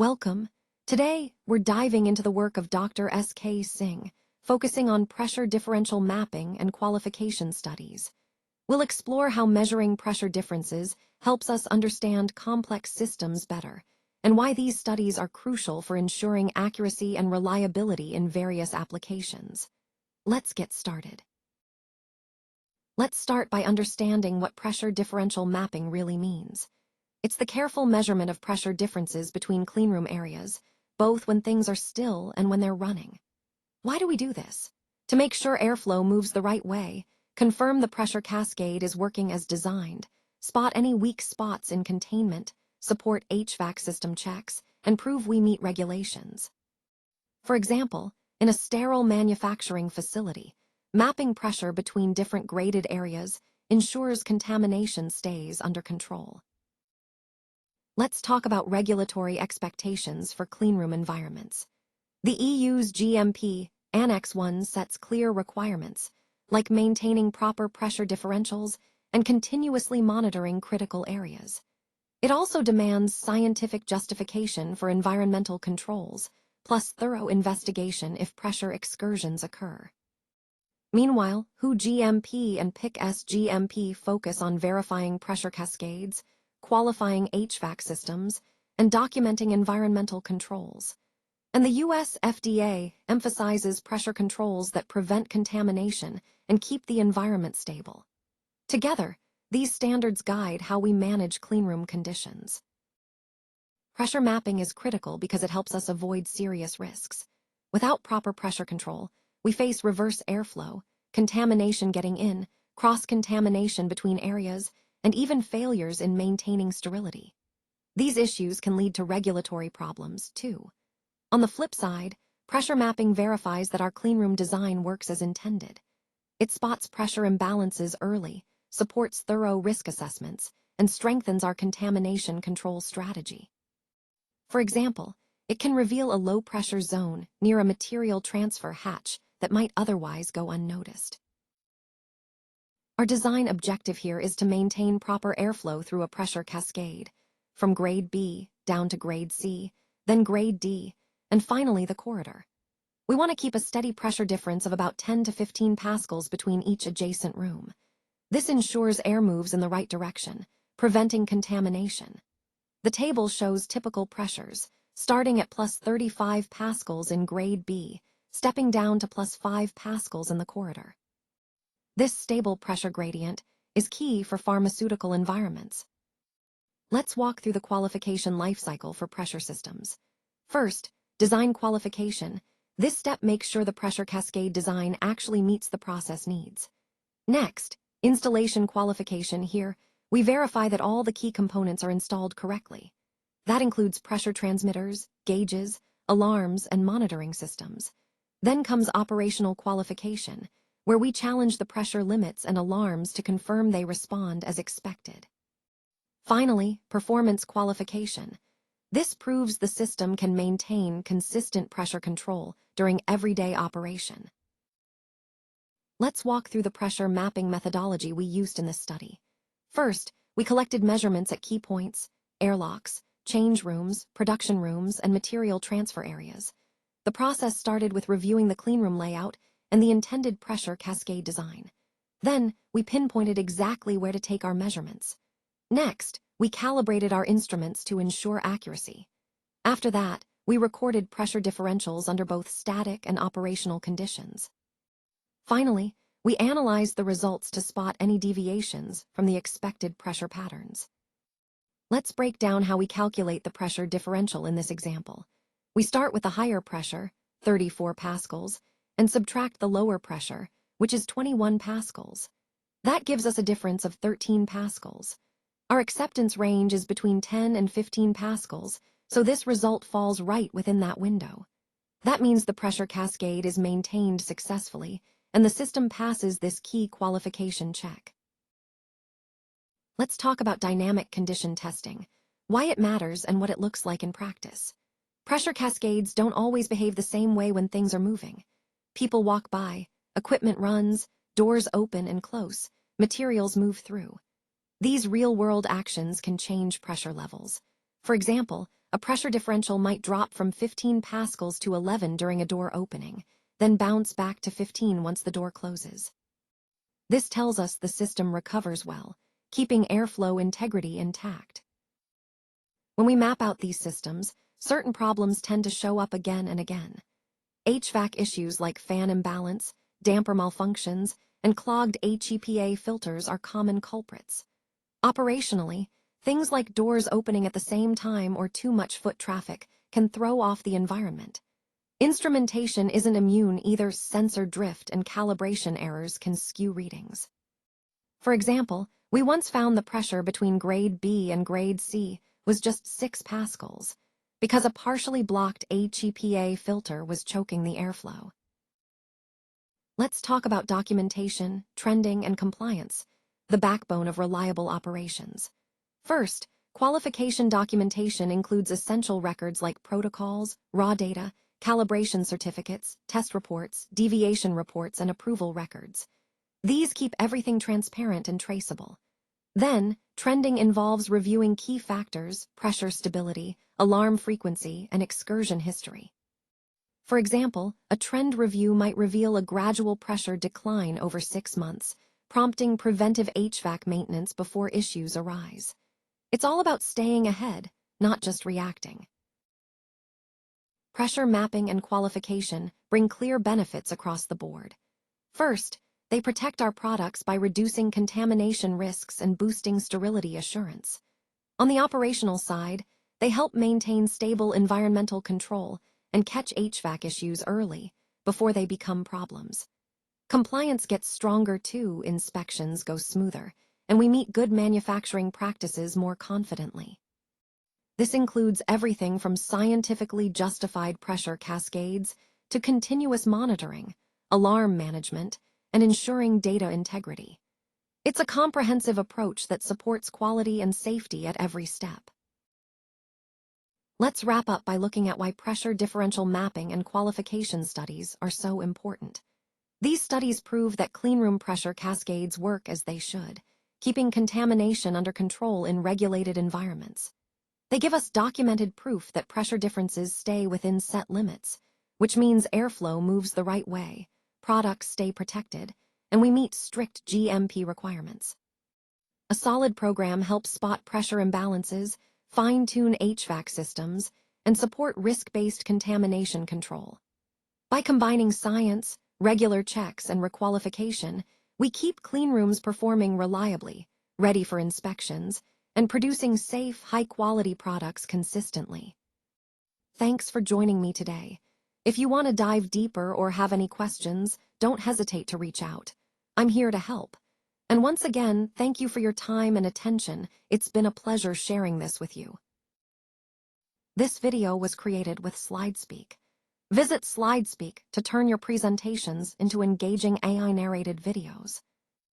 Welcome. Today, we're diving into the work of Dr. S.K. Singh, focusing on pressure differential mapping and qualification studies. We'll explore how measuring pressure differences helps us understand complex systems better, and why these studies are crucial for ensuring accuracy and reliability in various applications. Let's get started. Let's start by understanding what pressure differential mapping really means. It's the careful measurement of pressure differences between cleanroom areas, both when things are still and when they're running. Why do we do this? To make sure airflow moves the right way, confirm the pressure cascade is working as designed, spot any weak spots in containment, support HVAC system checks, and prove we meet regulations. For example, in a sterile manufacturing facility, mapping pressure between different graded areas ensures contamination stays under control. Let's talk about regulatory expectations for cleanroom environments. The EU's GMP Annex 1 sets clear requirements, like maintaining proper pressure differentials and continuously monitoring critical areas. It also demands scientific justification for environmental controls, plus thorough investigation if pressure excursions occur. Meanwhile, WHO GMP and PIC-S GMP focus on verifying pressure cascades, qualifying HVAC systems, and documenting environmental controls. And the US FDA emphasizes pressure controls that prevent contamination and keep the environment stable. Together, these standards guide how we manage cleanroom conditions. Pressure mapping is critical because it helps us avoid serious risks. Without proper pressure control, we face reverse airflow, contamination getting in, cross-contamination between areas, and even failures in maintaining sterility. These issues can lead to regulatory problems, too. On the flip side, pressure mapping verifies that our cleanroom design works as intended. It spots pressure imbalances early, supports thorough risk assessments, and strengthens our contamination control strategy. For example, it can reveal a low-pressure zone near a material transfer hatch that might otherwise go unnoticed. Our design objective here is to maintain proper airflow through a pressure cascade, from grade B down to grade C, then grade D, and finally the corridor. We want to keep a steady pressure difference of about 10 to 15 pascals between each adjacent room. This ensures air moves in the right direction, preventing contamination. The table shows typical pressures, starting at plus 35 pascals in grade B, stepping down to plus 5 pascals in the corridor. This stable pressure gradient is key for pharmaceutical environments. Let's walk through the qualification lifecycle for pressure systems. First, design qualification. This step makes sure the pressure cascade design actually meets the process needs. Next, installation qualification. Here, we verify that all the key components are installed correctly. That includes pressure transmitters, gauges, alarms, and monitoring systems. Then comes operational qualification, where we challenge the pressure limits and alarms to confirm they respond as expected. Finally, performance qualification. This proves the system can maintain consistent pressure control during everyday operation. Let's walk through the pressure mapping methodology we used in this study. First, we collected measurements at key points, airlocks, change rooms, production rooms, and material transfer areas. The process started with reviewing the cleanroom layout and the intended pressure cascade design. Then, we pinpointed exactly where to take our measurements. Next, we calibrated our instruments to ensure accuracy. After that, we recorded pressure differentials under both static and operational conditions. Finally, we analyzed the results to spot any deviations from the expected pressure patterns. Let's break down how we calculate the pressure differential in this example. We start with the higher pressure, 34 pascals, and subtract the lower pressure, which is 21 pascals. That gives us a difference of 13 pascals. Our acceptance range is between 10 and 15 pascals, so this result falls right within that window. That means the pressure cascade is maintained successfully, and the system passes this key qualification check. Let's talk about dynamic condition testing, why it matters and what it looks like in practice. Pressure cascades don't always behave the same way when things are moving. People walk by, equipment runs, doors open and close, materials move through. These real-world actions can change pressure levels. For example, a pressure differential might drop from 15 pascals to 11 during a door opening, then bounce back to 15 once the door closes. This tells us the system recovers well, keeping airflow integrity intact. When we map out these systems, certain problems tend to show up again and again. HVAC issues like fan imbalance, damper malfunctions, and clogged HEPA filters are common culprits. Operationally, things like doors opening at the same time or too much foot traffic can throw off the environment. Instrumentation isn't immune either. Sensor drift and calibration errors can skew readings. For example, we once found the pressure between grade B and grade C was just 6 pascals, because a partially blocked HEPA filter was choking the airflow. Let's talk about documentation, trending, and compliance, the backbone of reliable operations. First, qualification documentation includes essential records like protocols, raw data, calibration certificates, test reports, deviation reports, and approval records. These keep everything transparent and traceable. Then, trending involves reviewing key factors, pressure stability, alarm frequency, and excursion history. For example, a trend review might reveal a gradual pressure decline over 6 months, prompting preventive HVAC maintenance before issues arise. It's all about staying ahead, not just reacting. Pressure mapping and qualification bring clear benefits across the board. First, they protect our products by reducing contamination risks and boosting sterility assurance. On the operational side, they help maintain stable environmental control and catch HVAC issues early, before they become problems. Compliance gets stronger too, inspections go smoother, and we meet good manufacturing practices more confidently. This includes everything from scientifically justified pressure cascades to continuous monitoring, alarm management, and ensuring data integrity. It's a comprehensive approach that supports quality and safety at every step. Let's wrap up by looking at why pressure differential mapping and qualification studies are so important. These studies prove that cleanroom pressure cascades work as they should, keeping contamination under control in regulated environments. They give us documented proof that pressure differences stay within set limits, which means airflow moves the right way, products stay protected, and we meet strict GMP requirements. A solid program helps spot pressure imbalances, fine-tune HVAC systems, and support risk-based contamination control. By combining science, regular checks, and requalification, we keep cleanrooms performing reliably, ready for inspections, and producing safe, high-quality products consistently. Thanks for joining me today. If you want to dive deeper or have any questions, don't hesitate to reach out. I'm here to help. And once again, thank you for your time and attention. It's been a pleasure sharing this with you. This video was created with SlideSpeak. Visit SlideSpeak to turn your presentations into engaging AI-narrated videos.